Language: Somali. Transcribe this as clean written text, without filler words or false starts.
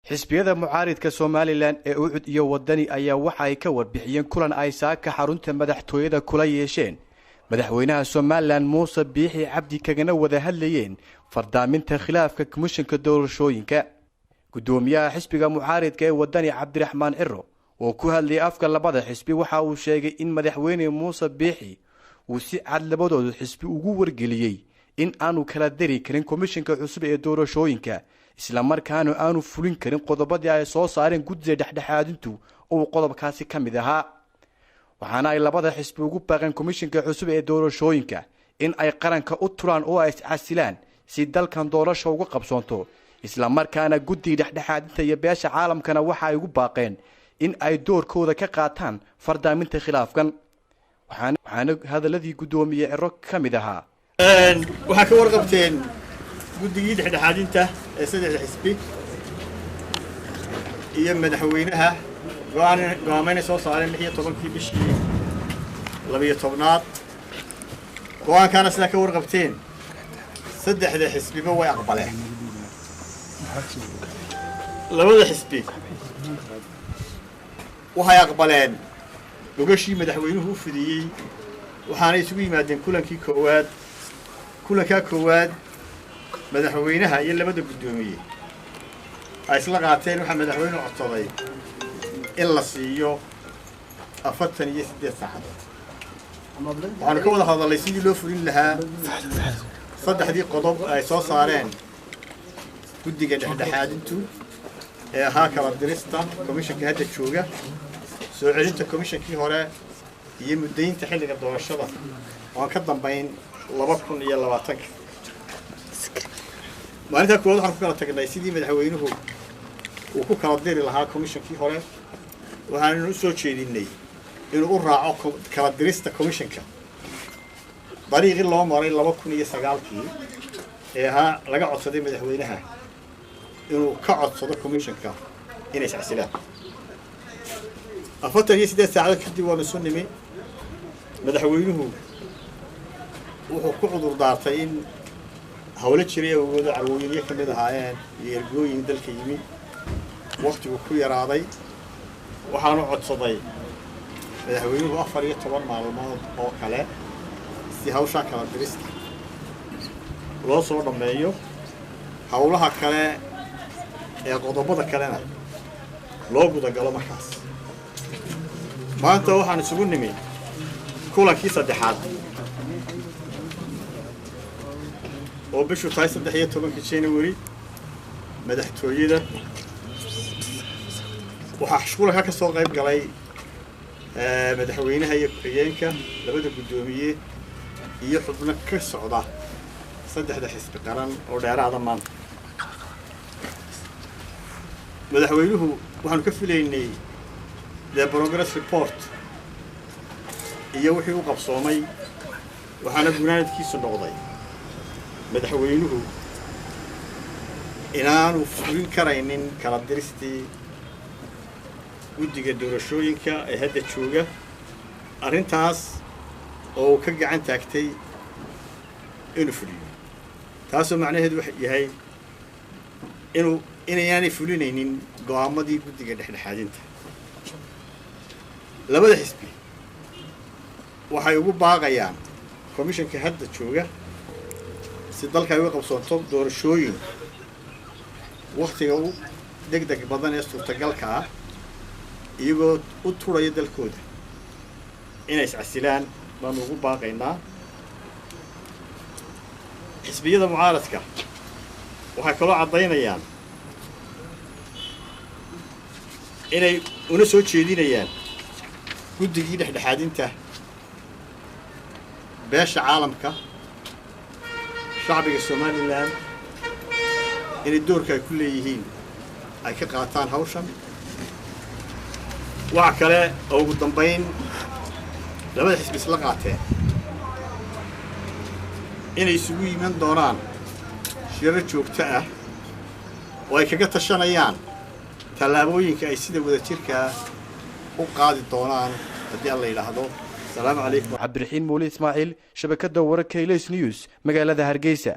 xisbiyada mucaaridka Somaliland ee ucud iyo wadani ayaa waxa ay ka warbixiyeen kulan ay saaka xarunta madaxtooyada kula yeesheen madaxweynaha Somaliland Muuse Biixi Cabdi kagana wada hadlayeen fardaaminta khilaafka komishanka doorashooyinka gudoomiyaha xisbiga mucaaridka ee wadani Cabdiraxmaan Ciro oo ku hadlay afka labada xisbi waxa uu sheegay in madaxweyne Muuse Biixi uu si cad labadooda xisbi ugu wargeliyay in aanu kala dari karin komishanka cusub ee doorashooyinka isla markaana aanu fulin karin qodobadii ay soo saareen guddiga dhexdhexaadintu oo qodobkaasi ka mid ahaa waxaana ay labada xisbi ugu baaqeen komishanka cusub ee doorashooyinka in ay qaranka u turaan oo ay iscasilaan si dalkan doorasho uga qabsoonto isla markaana guddiga dhexdhexaadinta iyo beesha caalamkana waxa ay ugu baaqeen in ay doorkooda ka qaataan fardaaminta khilaafkan waxaana hadaladii gudoomiye Ciro ka mid ahaa waxa ka warqabteen guddigii dhexdhexaadinta ee saddexda xisbi iyo madaxweynaha go'aamayna soo saareen 16 bishii 12aad go'aankana sida ka warqabteen saddexda xisbiba way aqbaleen labada xisbi waxay aqbaleen gogashii madaxweynuhu u fidiyay waxaana isugu yimaadeen kulanka koowaad madaxweynaha iyo labada gudoomiye ay isla qaateen waxa madaxweynuhu codsaday in la siiyo 48 saacadood waxaanu ka wada hadalnay sidii loo fulin lahaa saddexdii qodob ay soo saareen guddiga dhexdhexaadintu ee ahaa kala dirista komishanka hadda jooga soo celinta komishankii hore iyo muddaynta xilliga doorashada oo ka dambeyn 2020 maalinta koowaad waxaan ku kala tagnay sidii madaxweynuhu uu ku kala diri lahaa komishankii hore waxaanu soo jeedinay inuu u raaco kala dirista komishanka dariiqii loo maray 2009 ee ahaa laga codsaday madaxweynaha inuu ka codsado komishanka inay iscasilaan 48 saacadood kadib waanu soo nimi madaxweynuhu wuxuu ku cudur daartay in hawlo jiray oo carwooyinka ka mid ahaayeen iyo ergooyin dalka yimi waqtigu ku yaraaday waxaanu codsaday madaxweynuhu 14 maalmood oo kale si hawsha kala dirista loo soo dhameeyo hawlaha kale ee qodobada kalena loo guda galo markaas maanta waxaan isugu nimi kulankii saddexaad oo bishu tahay 13 January madaxtooyada waxa shaqada ka soo qayb galay madaxweynaha iyo ku-xigeenka labada gudoomiye iyo xubno ka socda saddexda xisbi qaran oo dheeraada maanta madaxweynuhu waxaan ka filaynay the progress report iyo wixii uu qabsoomay waxaana gunaanadkiisu noqday madaxweynuhu inaanu fulin karaynin kala diristii guddiga doorashooyinka ee hadda jooga arrintaas oo ka gacan taagtay inuu fuliyo taasoo macnaheedu waxa yahay inaanay fulinaynin go'aamadii guddiga dhexdhexaadinta labada xisbi waxay ugu baaqayaan komishanka hadda jooga si dalka ay uga qabsoonto doorashooyin waqtiga u degdeg badan ee suurtagalka ah iyagoo u turaya dalkooda inay iscasilaan baanu ugu baaqaynaa xisbiyada mucaaradka waxay kaloo caddaynayaan inay una soo jeedinayaan guddigii dhexdhexaadinta beesha caalamka shacbiga Somaliland inay doorka ay ku leeyihiin ay ka qaataan hawshan waxa kale oo ugu dambeyn labada xisbi isla qaateen inay isugu yimaad doonaan shirar joogto ah oo ay kaga tashanayaan tallaabooyinka ay sida wada jirka u qaadi doonaan haddii alla yiraahdo السلام عليكم. عبد الرحيم مولى إسماعيل شبكة دورة كيليس نيوز مقالة هرقيسة.